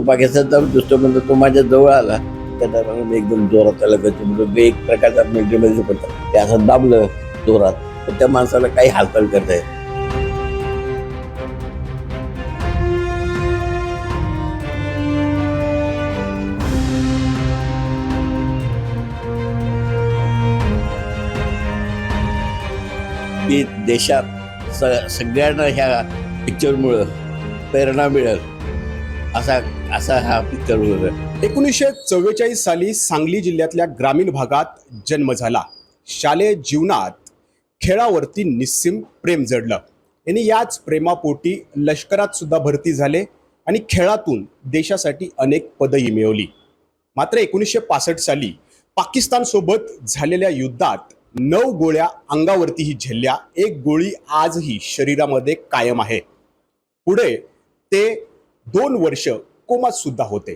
पाकिस्तानचा दुसरं म्हणतो तो माझ्या जवळ आला त्याला मी एकदम जोरात त्याला गती म्हणतो एक प्रकारचा मिलिटरीमध्ये पडतं ते असं दाबलं जोरात तर त्या माणसाला काही हालचाल करता येत. की देशात सगळ्यांना ह्या पिक्चरमुळं प्रेरणा मिळेल असा असा हा पिक्चर होता. 1944 साली सांगली जिल्ह्यातल्या ग्रामीण भागात जन्म झाला. शालेय जीवनात खेळावरती निस्सीम प्रेम जडलं. यांनी याच प्रेमापोटी लष्करात सुद्धा भरती झाले आणि खेळातून देशासाठी अनेक पदही मिळवली. मात्र 1965 साली पाकिस्तानसोबत झालेल्या युद्धात 9 गोळ्या अंगावरतीही झेलल्या. एक गोळी आजही शरीरामध्ये कायम आहे. पुढे ते 2 वर्ष कोमात सुद्धा होते.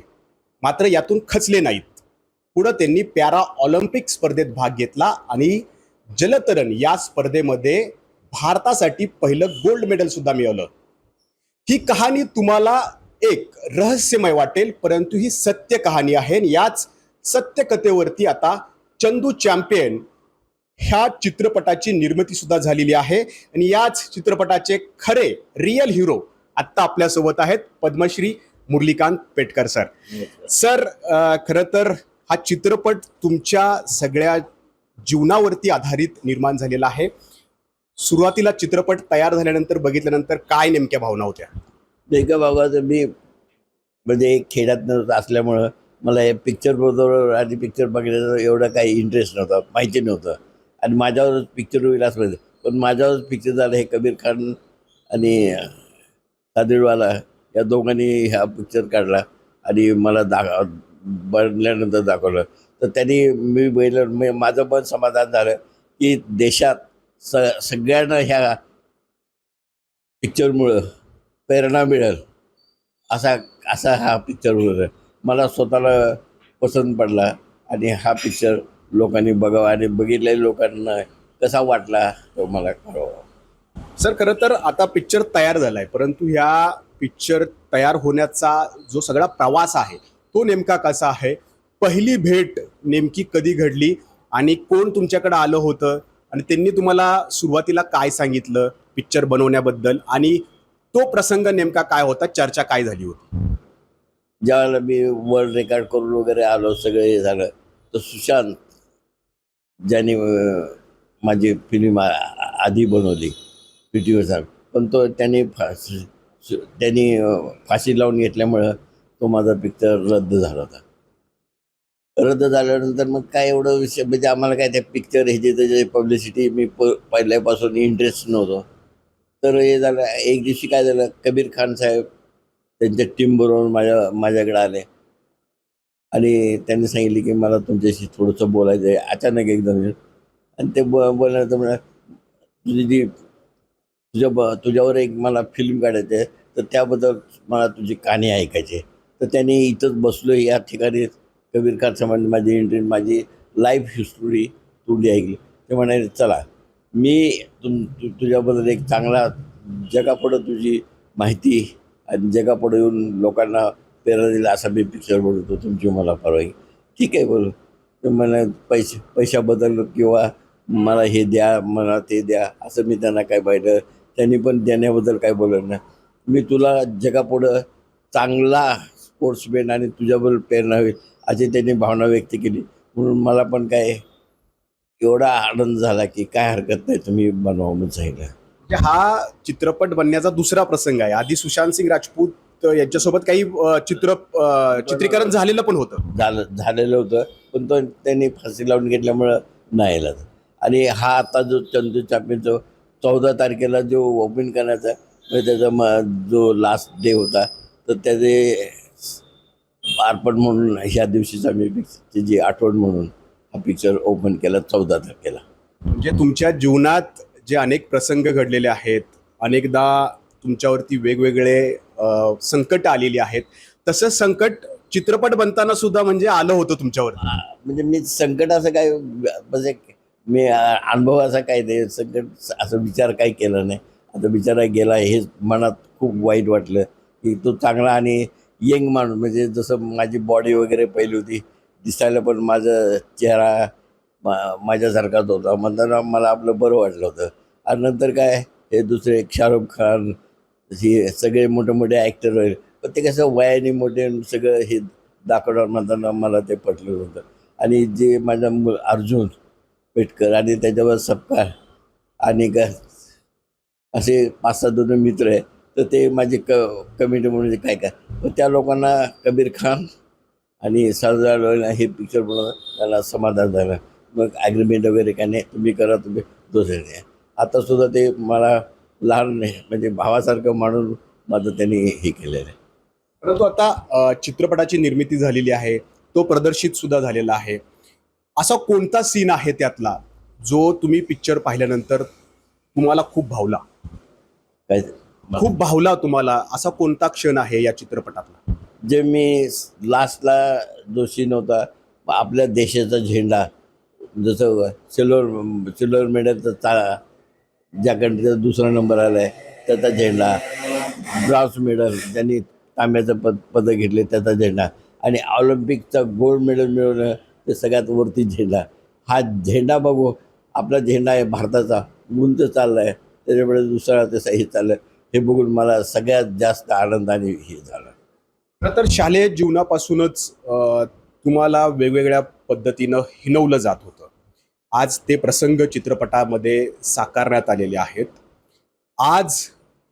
मात्र यातून खचले नाहीत. पुढे त्यांनी पॅरा ऑलिम्पिक स्पर्धेत भाग घेतला आणि जलतरण या स्पर्धेमध्ये भारतासाठी पहिलं गोल्ड मेडल सुद्धा मिळवलं. ही कहाणी तुम्हाला एक रहस्यमय वाटेल, परंतु ही सत्य कहाणी आहे. याच सत्य कथेवरती आता चंदू चॅम्पियन ह्या चित्रपटाची निर्मिती सुद्धा झालेली आहे आणि याच चित्रपटाचे खरे रिअल हिरो आत्ता आपल्यासोबत आहेत पद्मश्री मुरलीकांत पेटकर सर. सर, खरं तर हा चित्रपट तुमच्या सगळ्या जीवनावरती आधारित निर्माण झालेला आहे. सुरुवातीला चित्रपट तयार झाल्यानंतर बघितल्यानंतर काय नेमक्या भावना होत्या? एका भागाचं मी म्हणजे खेड्यात असल्यामुळं मला हे पिक्चरबरोबर आणि पिक्चर बघण्याचा एवढा काही इंटरेस्ट नव्हता, माहिती नव्हतं आणि माझ्यावरच पिक्चर होईल असं पाहिजे. पण माझ्यावरच पिक्चर झालं हे कबीर खान आणि कादिरवाला या दोघांनी हा पिक्चर काढला आणि मला बनल्यानंतर दाखवलं तर त्यांनी मी बघितलं माझं पण समाधान झालं की देशात सगळ्यांना ह्या पिक्चरमुळं प्रेरणा मिळेल असा असा हा पिक्चर होता. मला स्वतःला पसंत पडला आणि हा पिक्चर लोकांनी बघावा आणि बघितलेल्या लोकांना कसा वाटला तो मला कळवा. सर, खरं तर आता पिक्चर तयार झालाय, परंतु ह्या पिक्चर तयार होण्याचा जो सगळा प्रवास आहे तो नेमका कसा आहे? पहिली भेट नेमकी कधी घडली आणि कोण तुमच्याकडे आलं होतं आणि त्यांनी तुम्हाला सुरुवातीला काय सांगितलं पिक्चर बनवण्याबद्दल आणि तो प्रसंग नेमका काय होता, चर्चा काय झाली होती? ज्यावेळेला मी वर्ल्ड रेकॉर्ड करून वगैरे आलो सगळं हे झालं तर सुशांत ज्याने माझी फिल्म आधी बनवली पीटीओ साहेब पण तो त्यांनी फाशी लावून घेतल्यामुळं तो माझा पिक्चर रद्द झाला होता. रद्द झाल्यानंतर मग काय एवढं विषय म्हणजे आम्हाला काय त्या पिक्चर ह्याची त्याची पब्लिसिटी मी पहिल्यापासून इंटरेस्ट नव्हतो. तर हे झालं एक दिवशी काय झालं कबीर खान साहेब त्यांच्या टीमबरोबर माझ्याकडे आले आणि त्यांनी सांगितले की मला तुमच्याशी थोडंसं बोलायचं आहे. अचानक एकदम आणि ते बोलल्यानंतर म्हणा तुझ्यावर एक मला फिल्म काढायची आहे तर त्याबद्दल मला तुझी कहाणी ऐकायची आहे. तर त्यांनी इथंच बसलो या ठिकाणी कबीर खान साहेबांनी माझी एंट्री माझी लाईफ हिस्टरी तुझी ऐकली. ते म्हणाले चला मी तुझ्याबद्दल एक चांगला जगापुढं तुझी माहिती आणि जगापुढे येऊन लोकांना प्रेरणा दिला असा मी पिक्चर बनवतो तुमची मला परवानगी. ठीक आहे बोलू. तर मला पैशाबद्दल किंवा मला हे द्या मला ते द्या असं मी त्यांना काय पाहिलं. त्यांनी पण देण्याबद्दल काय बोललं नाही. मी तुला जगापुढं चांगला स्पोर्ट्समॅन आणि तुझ्याबद्दल प्रेरणा होईल अशी त्यांनी भावना व्यक्त केली. म्हणून मला पण काय एवढा आनंद झाला की काय हरकत नाही तुम्ही बनवा म्हणून सांगितलं. म्हणजे हा चित्रपट बनण्याचा दुसरा प्रसंग आहे. आधी सुशांत सिंग राजपूत यांच्यासोबत काही चित्रीकरण झालेलं पण होतं. झालेलं होतं पण तो त्यांनी फाशी लावून घेतल्यामुळं नाही आला. आणि हा आता जो चंदू चापेचा 14 तारखेला जो ओपन करण्याचा त्याचा जो लास्ट डे होता तर त्याचे अर्पण म्हणून ह्या दिवशीचा मी त्याची आठवण म्हणून हा पिक्चर ओपन केला 14 तारखेला. म्हणजे तुमच्या जीवनात जे अनेक प्रसंग घडलेले आहेत, अनेकदा तुमच्यावरती वेगवेगळे संकट आलेली आहेत, तसं संकट चित्रपट बनताना सुद्धा म्हणजे आलं होतं तुमच्यावर? म्हणजे मी संकट असं काय म्हणजे मी अनुभव असा काय नाही संकट असं विचार काही केला नाही. आता विचारा गेला हेच मनात खूप वाईट वाटलं की तो चांगला आणि यंग माणूस, म्हणजे जसं माझी बॉडी वगैरे पहिली होती, दिसायला पण माझा चेहरा माझ्यासारखाच होता. म्हणताना मला आपलं बरं वाटलं होतं. आणि नंतर काय, हे दुसरे शाहरुख खान, हे सगळे मोठे मोठे ॲक्टर वगैरे, पण ते कसं वयाने मोठे आणि सगळं हे दाखवणार म्हणताना मला ते पटलं होतं. आणि जे माझा अर्जुन पेटकर आणि त्याच्यावर सपकाळ आणि असे 5-6 दोन मित्र आहे. तर ते माझे कमिटी म्हणून काय काय, पण त्या लोकांना कबीर खान आणि सरदार हे पिक्चर बनवलं, त्याला समाधान झालं. मग ॲग्रीमेंट वगैरे काय नाही, तुम्ही करा, तुम्ही दुसरे नाही. आतासुद्धा ते मला लहान नाही, म्हणजे भावासारखं मानून माझं त्यांनी हे केलेलं आहे. परंतु आता चित्रपटाची निर्मिती झालेली आहे, तो प्रदर्शित सुद्धा झालेला आहे. असा कोणता सीन आहे त्यातला जो तुम्ही पिक्चर पाहिल्यानंतर तुम्हाला खूप भावला? काय खूप भावला तुम्हाला असा कोणता क्षण आहे या चित्रपटातला? जे मी लास्टला जो सीन होता, आपल्या देशाचा झेंडा, जसं सिल्वर मेडलचा ज्या कंट्रीचा दुसरा नंबर आला आहे त्याचा झेंडा, ब्रॉन्झ मेडल ज्यांनी तांब्याचं पदक घेतले त्याचा झेंडा, आणि ऑलिम्पिकचा गोल्ड मेडल मिळवणं ते सगळ्यात वरती झेंडा. हा झेंडा बघू, आपला झेंडा आहे भारताचा, उंच चालला आहे, त्याच्यामुळे दुसरा तसं हे चाललं, हे बघून मला सगळ्यात जास्त आनंदाने हे झालं. खरं तर शालेय जीवनापासूनच तुम्हाला वेगवेगळ्या पद्धतीनं हिणवलं जात होतं. आज ते प्रसंग चित्रपटामध्ये साकारण्यात आलेले आहेत. आज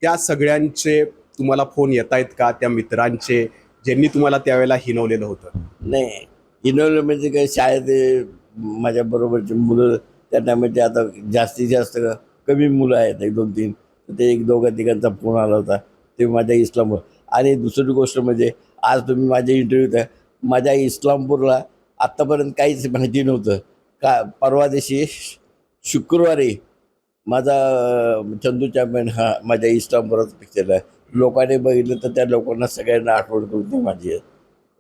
त्या सगळ्यांचे तुम्हाला फोन येत आहेत का, त्या मित्रांचे ज्यांनी तुम्हाला त्यावेळेला हिणवलेलं होतं? नाही, इनोव्हेटिव्ह म्हणजे काय, शाळेत माझ्याबरोबरचे मुलं त्या टायमाचे आता जास्तीत जास्त कमी मुलं आहेत, 1-2-3, तर ते 1-2-3 फोन आला होता, ते माझ्या इस्लामपूर. आणि दुसरी गोष्ट म्हणजे, आज तुम्ही माझ्या इंटरव्ह्यूत आहे, माझ्या इस्लामपूरला आत्तापर्यंत काहीच माहिती नव्हतं. परवा दिवशी शुक्रवारी माझा चंदू चॅम्पियन हा माझ्या इस्लामपुरात पिक्चर आहे. लोकांनी बघितलं तर त्या लोकांना सगळ्यांना आठवण करून ते माझी आहे.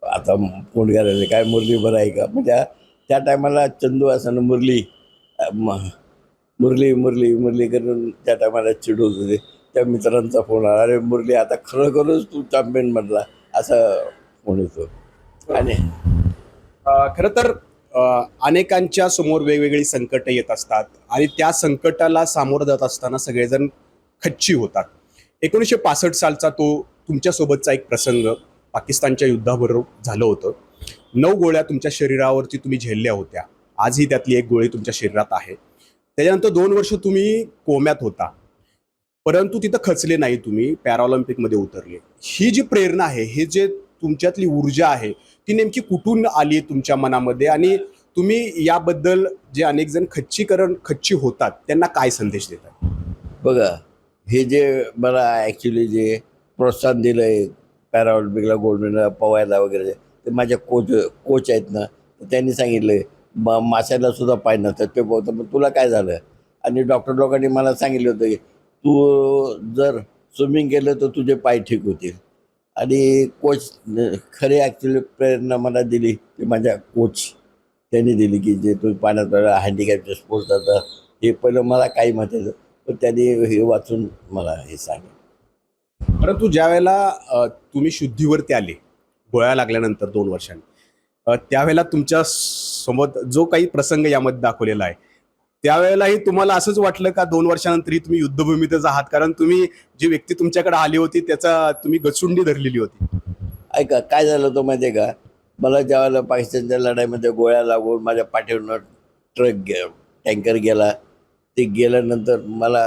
आता फोन करायला काय, मुरली बरं आहे का, म्हणजे त्या टायमाला चंदू असताना मुरली मुरली मुरली मुरली करून त्या टायमाला चिडवत होते. त्या मित्रांचा फोन आला, अरे मुरली आता खरोखरच तू चॅम्पियन बनला, असा फोन येतो. आणि खरं तर अनेकांच्या समोर वेगवेगळी संकटं येत असतात आणि त्या संकटाला सामोरं जात असताना सगळेजण खच्ची होतात. 1965 सालचा तो तुमच्यासोबतचा एक प्रसंग पाकिस्तानच्या युद्धाबरोबर झालं होतं. 9 गोळ्या तुमच्या शरीरावरती तुम्ही झेलल्या होत्या. आजही त्यातली एक गोळी तुमच्या शरीरात आहे. त्याच्यानंतर 2 वर्ष तुम्ही कोम्यात होता, परंतु तिथं खचले नाही, तुम्ही पॅराऑलिम्पिकमध्ये उतरले. ही जी प्रेरणा आहे, हे जे तुमच्यातली ऊर्जा आहे, ती नेमकी कुठून आली तुमच्या मनामध्ये, आणि तुम्ही याबद्दल जे अनेक जण खच्ची होतात त्यांना काय संदेश देतात? बघा, हे जे मला ॲक्च्युली जे प्रोत्साहन दिलं आहे पॅराऑलिम्पिकला गोल्ड मेडल पवायला वगैरे, ते माझ्या कोच आहेत ना, तर त्यांनी सांगितलं माशाला सुद्धा पाय नसतात, ते पोहतं, पण तुला काय झालं? आणि डॉक्टर लोकांनी मला सांगितलं होतं की तू जर स्विमिंग केलं तर तुझे पाय ठीक होतील. आणि कोच खरी ॲक्च्युली प्रेरणा मला दिली ती माझ्या कोच त्यांनी दिली, की जे तुम्ही पाण्यात हँडिकॅपचे स्पोर्ट्स आता, हे पहिलं मला काही माहिती होतं, पण त्यांनी हे वाचून मला हे सांगितलं. परंतु ज्या वेळेला तुम्ही शुद्धीवरती आले गोळ्या लागल्यानंतर 2 वर्षांनी, त्यावेळेला तुमच्या समोर जो काही प्रसंग यामध्ये दाखवलेला आहे, त्यावेळेलाही तुम्हाला असंच वाटलं का 2 वर्षानंतरही तुम्ही युद्धभूमीतच आहात? कारण तुम्ही जी व्यक्ती तुमच्याकडे आली होती त्याचा तुम्ही गचुंडी धरलेली होती. ऐका, काय झालं होतं माहिती आहे का, मला ज्यावेळेला पाकिस्तानच्या लढाईमध्ये गोळ्या लागून माझ्या पाठीवरनं टँकर गेला, ते गेल्यानंतर मला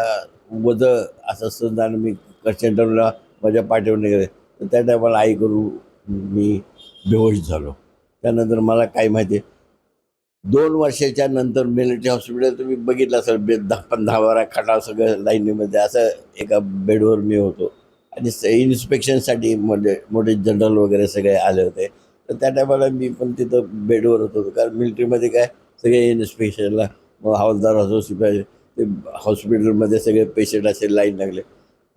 वजं असं सहन आणि मी सेंटरला माझ्या पाठीवर गेले, तर त्या टायमाला आई करू मी बेहोश झालो. त्यानंतर मला काय माहिती, 2 वर्षाच्या नंतर मिलिटरी हॉस्पिटल तुम्ही बघितलं असेल, 10-12 खाटा सगळं लाईनीमध्ये, असं एका बेडवर मी होतो. आणि इन्स्पेक्शनसाठी मोठे जनरल वगैरे सगळे आले होते, तर त्या टायमाला मी पण तिथं बेडवर होतो. कारण मिलिटरीमध्ये काय, सगळे इन्स्पेक्शनला, मग हवालदार असो, शिपाई, ते हॉस्पिटलमध्ये सगळे पेशंट असे लाईन लागले.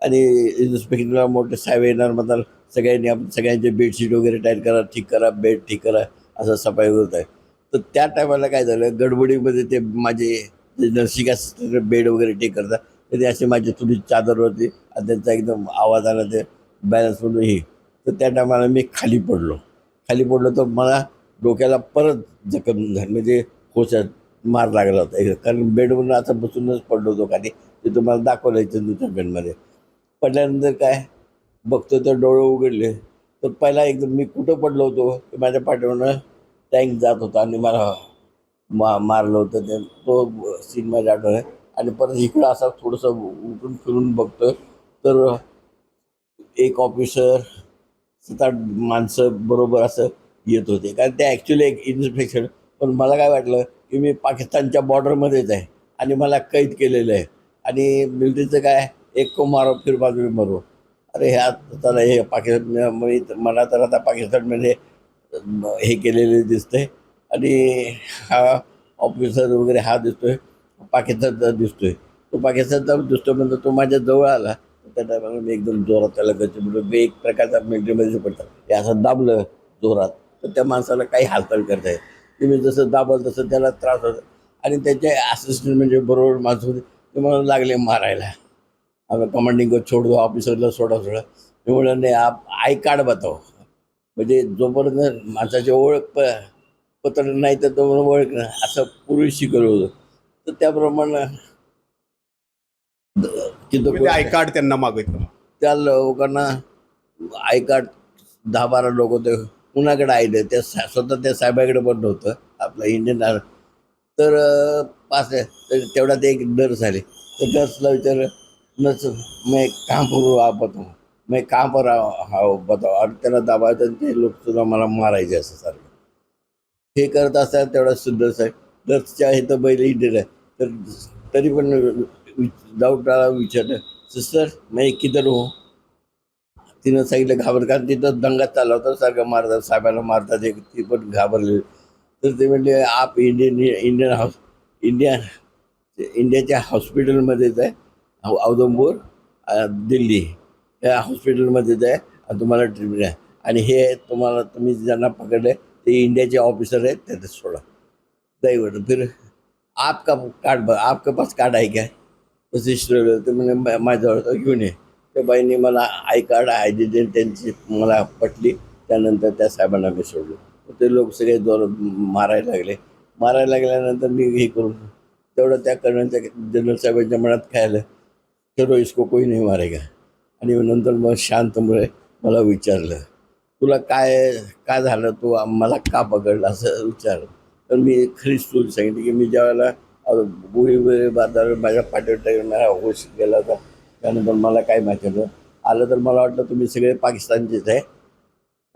आणि इन्स्पेक्शनला मोठे साहेब येणार म्हणतात, सगळ्यांनी सगळ्यांचे बेडशीट वगैरे टाईट करा, ठीक करा, बेड ठीक करा, असं सफाई होत आहे. तर त्या टायमाला काय झालं, गडबडीमध्ये ते माझे जे नर्सिंग असिस्टंट बेड वगैरे ठीक करतात, तर ते असे माझी थोडी चादरवरती, आणि त्यांचा एकदम आवाज आला, ते बॅलन्स म्हणून हे तर त्या टायमाला मी खाली पडलो तर मला डोक्याला परत जखम झाली, म्हणजे कोशात मार लागला होता, कारण बेडवरून आता बसूनच पडलो होतो खाली. ते तुम्हाला दाखवलं इथं दुसऱ्या पडल्यानंतर काय बघतो तर डोळे उघडले, तर पहिला एकदम मी कुठं पडलो होतो की माझ्या पाठीवरनं टँक जात होता आणि मला मारलं होतं. तो सीन माझ्या आठवण आहे. आणि परत इकडं असा थोडंसं उठून फिरून बघतो तर एक ऑफिसर 7-8 माणसं बरोबर असं येत होते, कारण ते ॲक्च्युली एक इन्स्पेक्शन. पण मला काय वाटलं की मी पाकिस्तानच्या बॉर्डरमध्येच आहे आणि मला कैद केलेलं आहे, आणि मिलिटरीचं काय, एक को मारो फिर बाद में मरो. अरे ह्या त्याला हे पाकिस्तान, मला तर आता पाकिस्तानमध्ये हे केलेले दिसतंय, आणि हा ऑफिसर वगैरे हा दिसतोय पाकिस्तानचा दिसतोय. तो पाकिस्तानचा दिसतो म्हणतो, तो माझ्या जवळ आला. त्या टायमाला मी एकदम जोरात त्याला गच्ची म्हणलो, मी एक प्रकारचा मिलिटरीमध्ये पडतात हे असं दाबलं जोरात, तर त्या माणसाला काही हालचाल करता येत. तुम्ही जसं दाबल तसं त्याला त्रास होतो. आणि त्याचे असिस्टंट म्हणजे बरोबर माणसं होते, ते मला लागले मारायला. आम्ही कमांडिंग को छोड दो, ऑफिसरला सोडा. मी म्हणलं नाही, आप आय कार्ड बताओ. म्हणजे जोपर्यंत माणसाची ओळख पत्र नाही तर तो ओळख नाही, असं पूर्वी शिकवलं होतं. तर त्याप्रमाणे तिथं तुम्ही ते आय कार्ड त्यांना मागितलं. त्या लोकांना आय कार्ड 10-12 लोक होते, कुणाकडे आहे त्या स्वतः त्या साहेबाकडे पण नव्हतं आपलं इंडियन आर्मी. तर पास आहे, तर तेवढ्यात एक नर्स आली. तर नर्सला विचारलं, नर्स मैं कहाँ पर आप बताओ, मैं कहाँ पर बताओ. आणि त्याला दाबायचं आणि ते लोक सुद्धा मला मारायचे असं सारखं हे करत असतात. तेवढा सुंदर साहेब नर्सच्या इथं बैल इंडियन आहे, तर तरी पण डाऊट विचारलं, सिस्टर मैं किधर हूँ. तिनं सांगितलं घाबर, कारण तिथं दंगा चालला होता, सारखं मारतात साहेबाला मारतात, एक ती पण घाबरली. तर ते म्हणले, आप इंडियन इंडिया इंडियाच्या हॉस्पिटलमध्येच आहे, औदंबूर दिल्ली या हॉस्पिटलमध्येच आहे, आणि तुम्हाला ट्रीटमेंट आहे. आणि हे तुम्ही ज्यांना पकडले ते इंडियाचे ऑफिसर आहेत, त्याचं सोडा दैवट. फिर आपका कार्ड आपके पास कार्ड आहे काय. तर सिस्टर ते म्हणजे माझ्याजवळ तर घेऊन ये. त्या बाईंनी मला आय कार्ड आयडेंटिटी त्यांची मला पटली. त्यानंतर त्या साहेबांना मी सोडलो. ते लोक सगळे जोरात मारायला लागल्यानंतर मी हे करून तेवढं त्या करण्याच्या जनरल साहेबांच्या मनात काय आलं, चलो इसको कोई नहीं मारेगा. आणि नंतर मग शांतमुळे मला विचारलं, तुला काय काय झालं, तू मला का पकडलं असं विचारलं. तर मी खरी स्टोरी सांगितली की मी ज्यावेळेला गोळी वगैरे बाजार माझ्या पाठीवर टाकून मला होश गेला होता. त्यानंतर मला काय माहिती होतं आलं, तर मला वाटलं तुम्ही सगळे पाकिस्तानचेच आहे,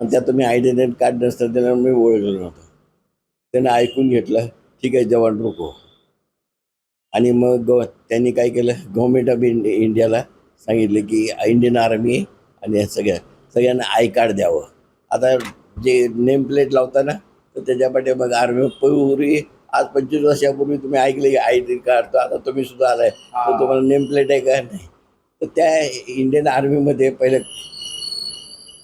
आणि त्यात तुम्ही आयडेंटिटी कार्ड नसतं त्याला मी ओळखलं नव्हतं. त्यानं ऐकून घेतलं, ठीक आहे जवान रुको. आणि मग त्यांनी काय केलं, गव्हर्मेंट ऑफ इंडियाला सांगितलं की इंडियन आर्मी आणि या सगळ्यांना आय कार्ड द्यावं. आता जे नेम प्लेट लावताना तर त्याच्या पाठी मग आर्मी पूर्वी, आज 25 वर्षापूर्वी तुम्ही ऐकले की आय डी कार्ड, तर आता तुम्ही सुद्धा आलाय तर तुम्हाला नेम प्लेट आहे का नाही. तर त्या इंडियन आर्मीमध्ये पहिलं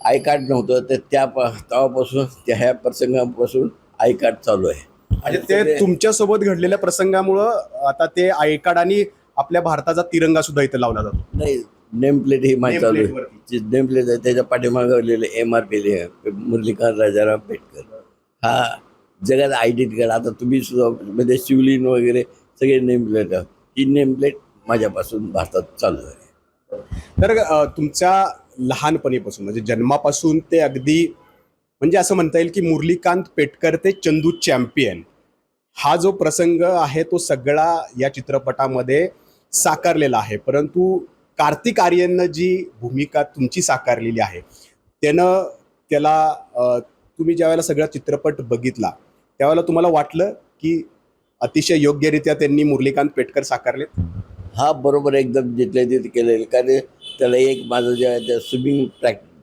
आय कार्ड नव्हतं, तर तेव्हापासून त्या ह्या प्रसंगापासून आय कार्ड चालू आहे. म्हणजे ते तुमच्यासोबत घडलेल्या प्रसंगामुळं आता ते आय कार्ड आणि आपल्या भारताचा तिरंगा सुद्धा इथं लावला जातो. नाही, नेम प्लेट ही माझी चालू Name plate आहे. वरती. जी नेम प्लेट आहे त्याच्या पाठीमागं लिहिलं MRP मुरलीधर राजाराम पेटकर. हा जगात आयडेंटिटी कार्ड. आता तुम्ही सुद्धा म्हणजे शिवलिंग वगैरे सगळे नेम प्लेट, ही नेम प्लेट माझ्यापासून भारतात चालू आहे. तर तुमच्या लहानपणीपासून म्हणजे जन्मापासून ते अगदी म्हणजे असं म्हणता येईल की मुरलीकांत पेटकर ते चंदू चॅम्पियन हा जो प्रसंग आहे तो सगळा या चित्रपटामध्ये साकारलेला आहे. परंतु कार्तिक आर्यननं जी भूमिका तुमची साकारलेली आहे त्याला तुम्ही ज्यावेळेला सगळा चित्रपट बघितला त्यावेळेला तुम्हाला वाटलं की अतिशय योग्यरित्या त्यांनी मुरलीकांत पेटकर साकारले. हा बरोबर एकदम जिथल्या तिथे केलेलं. कारण त्याला एक माझं जे आहे त्या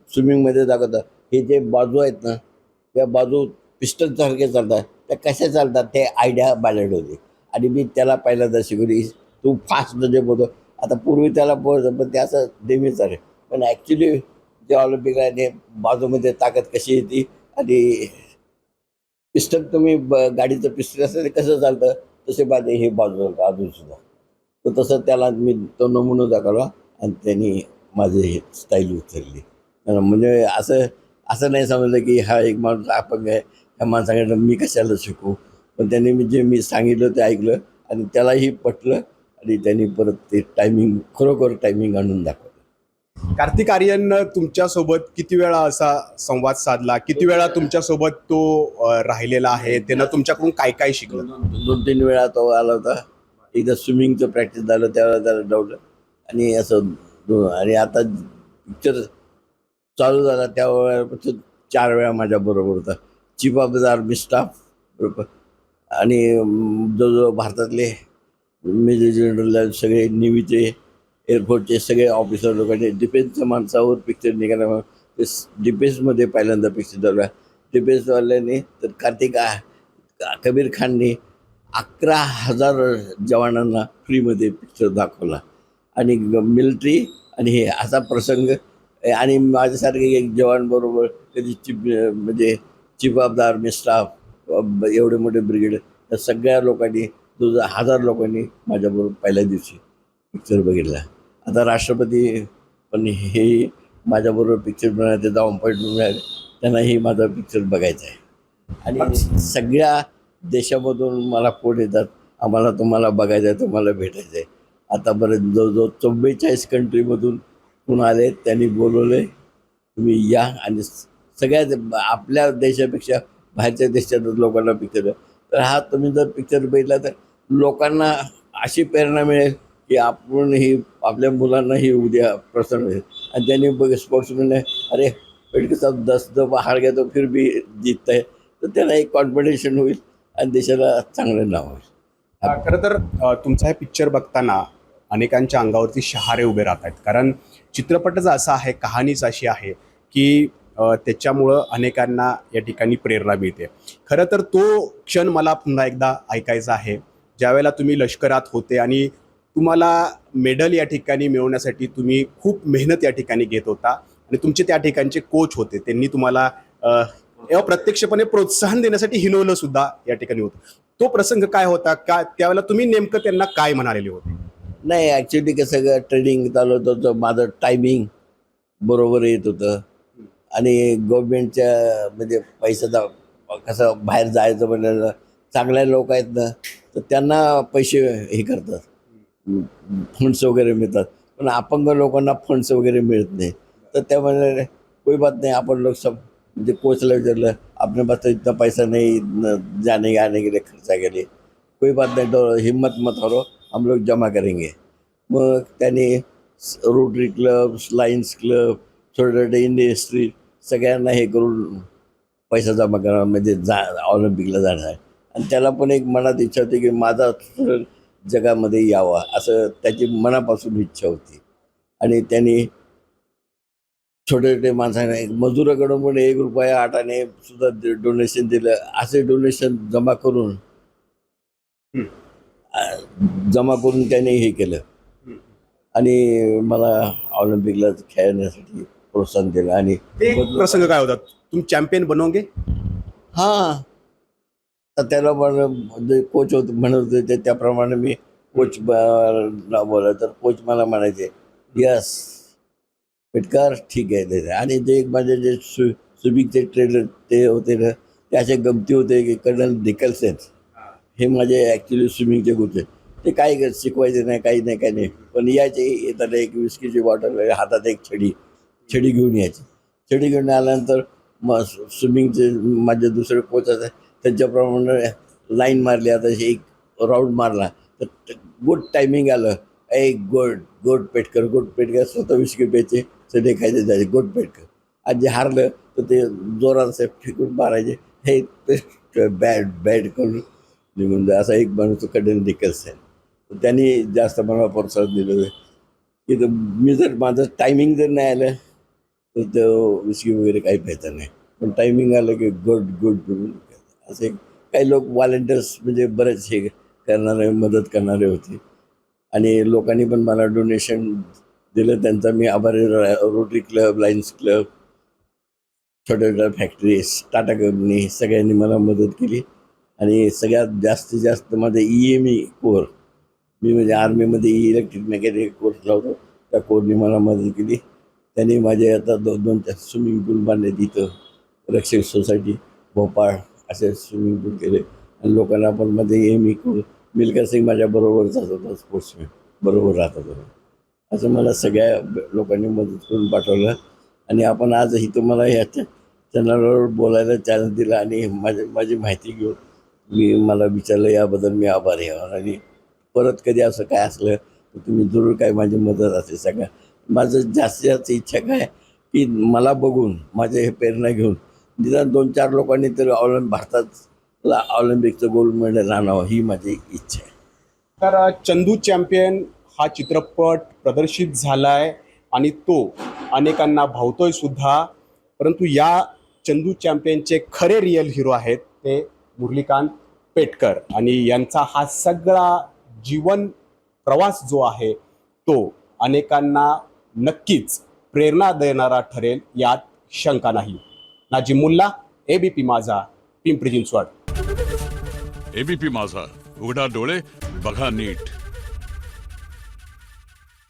स्विमिंगमध्ये दाखवतं, हे जे बाजू आहेत ना, त्या बाजू पिस्टनसारखे चालतात, त्या कशा चालतात ते आयडिया बालड होती. आणि मी त्याला पहिल्यांदा शिकवली, तू फास्ट म्हणजे बोलतो. आता पूर्वी त्याला बोलतो पण ते असं नेहमीच आहे, पण ॲक्च्युली जे ऑलिम्पिकला ते बाजूमध्ये ताकद कशी येते, आणि पिस्टन तुम्ही गाडीचं पिस्टन असतं ते कसं चालतं तसे माझे हे बाजू अजूनसुद्धा. तर तसं त्याला मी तो नमुना दाखवला आणि त्यांनी माझी स्टाईल उचलली. म्हणजे असं असं नाही समजलं की हा एक माणूस अपंग आहे, ह्या माणसाकडनं मी कशाला शिकू. पण त्यांनी मी सांगितलं ते ऐकलं आणि त्यालाही पटलं आणि त्यांनी परत ते टायमिंग खरोखर टायमिंग आणून दाखवलं. कार्तिक आर्यन तुमच्यासोबत किती वेळा असा संवाद साधला, किती वेळा तुमच्यासोबत तो राहिलेला आहे, त्यानं तुमच्याकडून काय काय शिकलं? दोन तीन वेळा तो आला होता. एकदा स्विमिंगचं प्रॅक्टिस झालं त्यावेळेला त्याला डावलं आणि असं आणि आता पिक्चर चालू झाला त्यावेळेपासून 4 वेळा माझ्याबरोबर होता. Chief of the army staff बरोबर आणि जवळजवळ भारतातले मेजर जनरल सगळे नेव्हीचे एअरफोर्सचे सगळे ऑफिसर लोकांनी डिफेन्सच्या माणसावर पिक्चर निघाला. ते डिफेन्समध्ये पहिल्यांदा पिक्चर झाला. डिफेन्सवाल्यांनी तर कबीर खानने 11,000 जवानांना फ्रीमध्ये पिक्चर दाखवला आणि मिलिटरी आणि हे असा प्रसंग आणि माझ्यासारखे एक जवान बरोबर कधी म्हणजे chief of the army staff एवढे मोठे ब्रिगेड या सगळ्या लोकांनी 1000 लोकांनी माझ्याबरोबर पहिल्या दिवशी पिक्चर बघितला. आता राष्ट्रपती पण हे माझ्याबरोबर पिक्चर बनवायचे जाऊन पॉईंट त्यांनाही माझा पिक्चर बघायचा आहे. आणि सगळ्या देशामधून मला फोन येतात, आम्हाला तुम्हाला बघायचं आहे, तुम्हाला भेटायचं आहे. आतापर्यंत जवळजवळ 44 कंट्रीमधून कोण आले, त्यांनी बोलवले तुम्ही या आणि सगळ्या आपल्या देशापेक्षा बाहेरच्या देशात लोकांना पिक्चर तर हा तुम्ही जर पिक्चर बघितला तर लोकांना अशी प्रेरणा मिळेल की आपण ही आपल्या मुलांनाही उद्या प्रसन्न होईल. आणि त्यांनी बघ स्पोर्ट्समॅन आहे, अरे पेडके साहेब 10 दफा हार गया तो फिर भी जीतत आहे, तर त्यांना एक कॉन्फिडेशन होईल आणि देशाला चांगलं नाव होईल. खरं तर तुमचा हे पिक्चर बघताना अनेकांच्या अंगावरती शहारे उभे राहत आहेत, कारण चित्रपटच असा आहे, कहाणीच अशी आहे की त्याच्यामुळं अनेकांना या ठिकाणी प्रेरणा मिळते. खरं तर तो क्षण मला पुन्हा एकदा ऐकायचा आहे, ज्यावेळेला तुम्ही लष्करात होते आणि तुम्हाला मेडल या ठिकाणी मिळवण्यासाठी तुम्ही खूप मेहनत या ठिकाणी घेत होता आणि तुमचे त्या ठिकाणचे कोच होते, त्यांनी तुम्हाला अप्रत्यक्षपणे प्रोत्साहन देण्यासाठी हिनवलं सुद्धा या ठिकाणी होतं. तो प्रसंग काय होता, का त्यावेळेला तुम्ही नेमकं त्यांना काय म्हणालेले होते? नाही ॲक्च्युली कसं ट्रेनिंग चालू होतं तर माझं टायमिंग बरोबर येत होतं आणि गव्हर्मेंटच्या म्हणजे पैशाचा कसं बाहेर जायचं म्हणलं चांगल्या लोक आहेत ना तर त्यांना पैसे हे करतात, फंड्स वगैरे मिळतात. पण अपंग लोकांना फंड्स वगैरे मिळत नाही. तर त्यामुळे कोई बात नाही, आपण लोक सब म्हणजे कोचला विचारलं अपने पास तो इतना पैसा नहीं जाने आने के लिए खर्चा के लिए, कोई बात नहीं तो हिम्मत मत करो हम लोग जमा करेंगे. मग त्यांनी रोटरी क्लब, लायन्स क्लब, छोटे इंडस्ट्री सगळ्यांना हे करून पैसा जमा करा म्हणजे ऑलिम्पिकला जाणार आहे. आणि त्याला पण एक मनात इच्छा होती की माझा जगामध्ये यावा असं त्याची मनापासून इच्छा होती. आणि त्यांनी छोटे छोटे माणसांना एक मजुराकडून पण 1 रुपया आटाने सुद्धा डोनेशन दिलं. असे डोनेशन हं, जमा करून त्याने हे केलं आणि मला ऑलिम्पिकला खेळण्यासाठी प्रोत्साहन दिलं. आणि ते प्रसंग काय होता? तुम्ही चॅम्पियन बनवगे? हां, तर त्याला जे कोच होते म्हणत होते ते त्याप्रमाणे मी कोच बोला तर कोच मला म्हणायचे यस पेटकर ठीक आहे ते. आणि जे एक माझे जे स्विमिंगचे ट्रेनर ते होते ना ते असे गमती होते की कर्नल निकलसेन हे माझे ॲक्च्युली स्विमिंगचे कोच आहेत. ते काही शिकवायचे नाही, काही नाही. पण यायचे येताना एक विस्कीची बॉटल हातात एक छडी घेऊन यायची. छडी घेऊन आल्यानंतर मग स्विमिंगचे माझे दुसरे कोच असतात त्यांच्याप्रमाणे लाईन मारली. आता एक राऊंड मारला तर गुड टायमिंग आलं. गुड पेटकर स्वतः विस्की प्यायचे, सगळे खायचे जायचे गुड पेटकर. आणि जे हारलं तर ते जोरात असे फेकून मारायचे, हे बॅड करून निघून जा. असा एक माणूस कर्नल निकलसेन. त्यांनी जास्त मला प्रोत्साहन दिलं की मी जर माझं टायमिंग जर नाही आलं तर तो विस्की वगैरे काही प्यायचा नाही. पण टायमिंग आलं की गुड असे काही लोक व्हॉलेंटियर्स म्हणजे बरेच हे करणारे मदत करणारे होते. आणि लोकांनी पण मला डोनेशन दिलं, त्यांचा मी आभारी. रोटरी क्लब, लायन्स क्लब, छोट्या छोट्या फॅक्टरीज, टाटा कंपनी सगळ्यांनी मला मदत केली. आणि सगळ्यात जास्तीत जास्त माझं EME कोर, मी म्हणजे आर्मीमध्ये इलेक्ट्रिक मेकॅनिक कोर्स लावतो त्या कोरनी मला मदत केली. त्यांनी माझे आता दोन स्विमिंग पूल बांधले तिथं. रक्षक सोसायटी भोपाळ असे स्विमिंग पूल केले आणि लोकांना पण मध्ये हे मिल्खा सिंग माझ्याबरोबरच होता, स्पोर्ट्समॅन बरोबर राहत होता. असं मला सगळ्या लोकांनी मदत करून पाठवलं आणि आपण आजही तुम्हाला ह्या चॅनलवर बोलायला चान्स दिला आणि माझी माहिती घेऊन मला विचारलं, याबद्दल मी आभारी आहे. आणि परत कधी असं काय असलं तर तुम्ही जरूर काय माझी मदत असेल सगळ्या. माझं जास्तीत जास्त इच्छा काय की मला बघून माझे हे प्रेरणा घेऊन निदान 2-4 लोकांनी तरी भारतात ऑलिम्पिकचं गोल्ड मेडल आणावं ही माझी इच्छा आहे. तर चंदू चॅम्पियन हा चित्रपट प्रदर्शित झालाय आणि तो अनेकांना भावतोय सुद्धा. परंतु या चंदू चॅम्पियनचे खरे रिअल हिरो आहेत ते मुरलीकांत पेटकर आणि यांचा हा सगळा जीवन प्रवास जो आहे तो अनेकांना नक्कीच प्रेरणा देणारा ठरेल, यात शंका नाही. नाजिम मुल्ला, ABP माझा, पिंपरी चिंचवड. ABP माझा, उघडा डोळे बघा नीट.